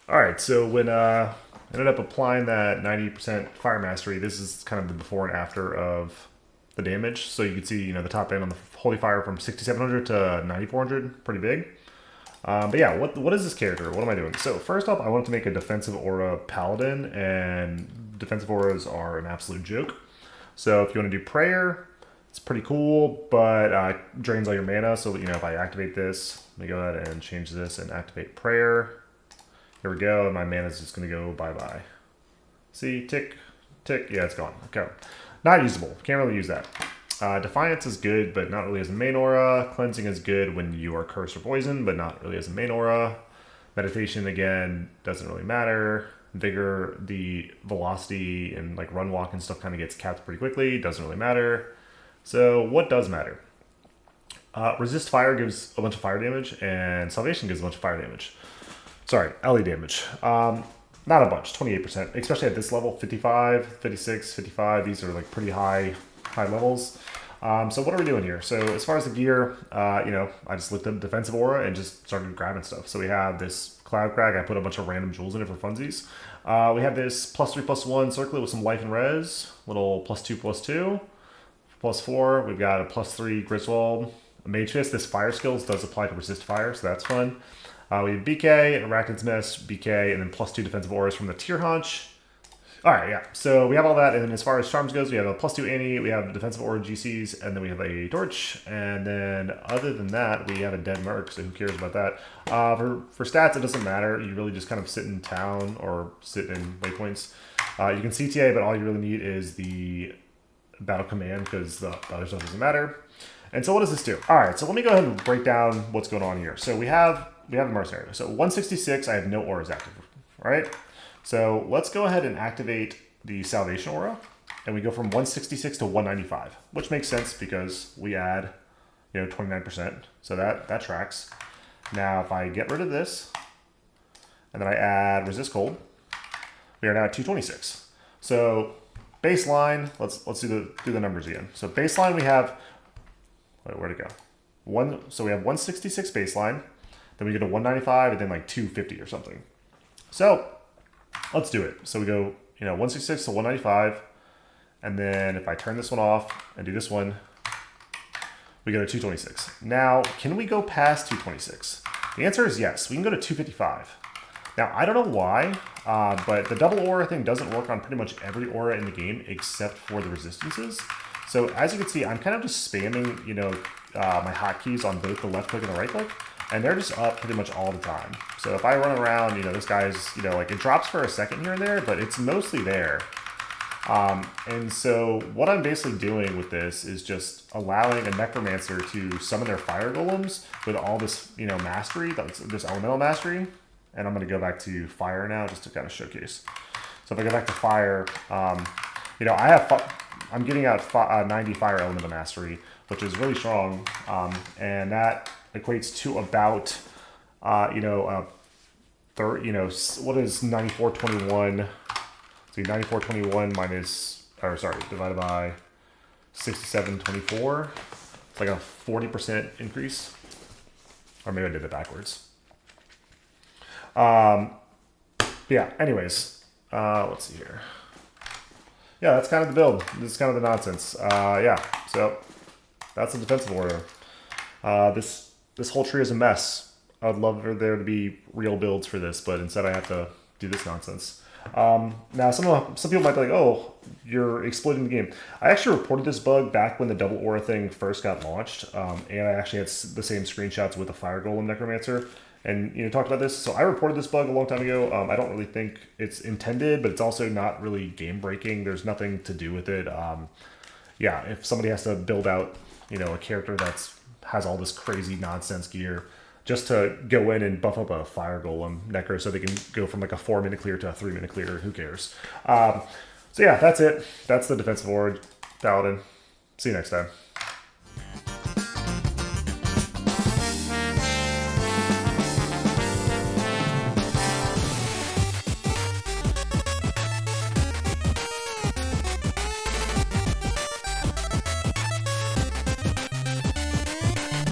All right, so when I ended up applying that 90% fire mastery, this is kind of the before and after of the damage. So you can see, the top end on the holy fire from 6700 to 9400, pretty big. But yeah, what is this character? What am I doing? So first off, I wanted to make a defensive aura paladin, and defensive auras are an absolute joke. So if you want to do prayer, it's pretty cool, but drains all your mana. So if I activate this, let me go ahead and change this and activate prayer. Here we go, and my mana is just going to go bye-bye. See, tick, tick, yeah, it's gone. Okay, not usable, can't really use that. Defiance is good, but not really as a main aura. Cleansing is good when you are cursed or poisoned, but not really as a main aura. Meditation, again, doesn't really matter. Vigor, the velocity and like run walk and stuff kind of gets capped pretty quickly, doesn't really matter. So what does matter? Resist fire gives a bunch of fire damage, and salvation gives a bunch of fire damage. Sorry, LE damage. Not a bunch, 28%, especially at this level, 55, 56, 55. These are like pretty high levels. So what are we doing here? So as far as the gear, I just looked up defensive aura and just started grabbing stuff. So we have this cloud crag. I put a bunch of random jewels in it for funsies. We have this +3/+1 circlet with some life and res, little +2/+2, +4. We've got a +3 Griswold, a mage fist. This fire skills does apply to resist fire, so that's fun. We have BK, Arachnid's Mess, BK, and then +2 defensive auras from the Tier Hunch. All right, yeah. So we have all that, and then as far as charms goes, we have a +2 Annie, we have defensive aura GCs, and then we have a torch, and then other than that, we have a dead merc. So who cares about that? For stats, it doesn't matter. You really just kind of sit in town or sit in waypoints. You can CTA, but all you really need is the battle command because the other stuff doesn't matter. And so what does this do? All right, so let me go ahead and break down what's going on here. So we have the mercenary. So 166, I have no auras active, all right? So let's go ahead and activate the salvation aura, and we go from 166 to 195, which makes sense because we add, 29%. So that tracks. Now, if I get rid of this, and then I add resist cold, we are now at 226. So baseline, let's do the numbers again. So baseline we have, where'd it go? So we have 166 baseline, then we go to 195, and then like 250 or something. So let's do it. So we go, 166 to 195, and then if I turn this one off and do this one, we go to 226. Now, can we go past 226? The answer is yes. We can go to 255. Now, I don't know why, but the double aura thing doesn't work on pretty much every aura in the game except for the resistances. So as you can see, I'm kind of just spamming, my hotkeys on both the left click and the right click, and they're just up pretty much all the time. So if I run around, this guy's, it drops for a second here and there, but it's mostly there. And so what I'm basically doing with this is just allowing a necromancer to summon their fire golems with all this, mastery, this elemental mastery. And I'm going to go back to fire now just to kind of showcase. So if I go back to fire, I'm getting out 90 fire elemental mastery, which is really strong. And that equates to about, what is 9421? So 9421 divided by 6724. It's like a 40% increase. Or maybe I did it backwards. Yeah, anyways, let's see here. Yeah, that's kind of the build. This is kind of the nonsense. Yeah, so that's the defensive order. This whole tree is a mess. I would love for there to be real builds for this, but instead I have to do this nonsense. Now, some people might be like, oh, you're exploiting the game. I actually reported this bug back when the double aura thing first got launched, and I actually had the same screenshots with the Fire Golem Necromancer, and talked about this. So I reported this bug a long time ago. I don't really think it's intended, but it's also not really game breaking. There's nothing to do with it. Yeah, if somebody has to build out, a character has all this crazy nonsense gear, just to go in and buff up a fire golem necro so they can go from like a 4-minute clear to a 3-minute clear. Who cares? So yeah, that's it. That's the defensive aura paladin. See you next time.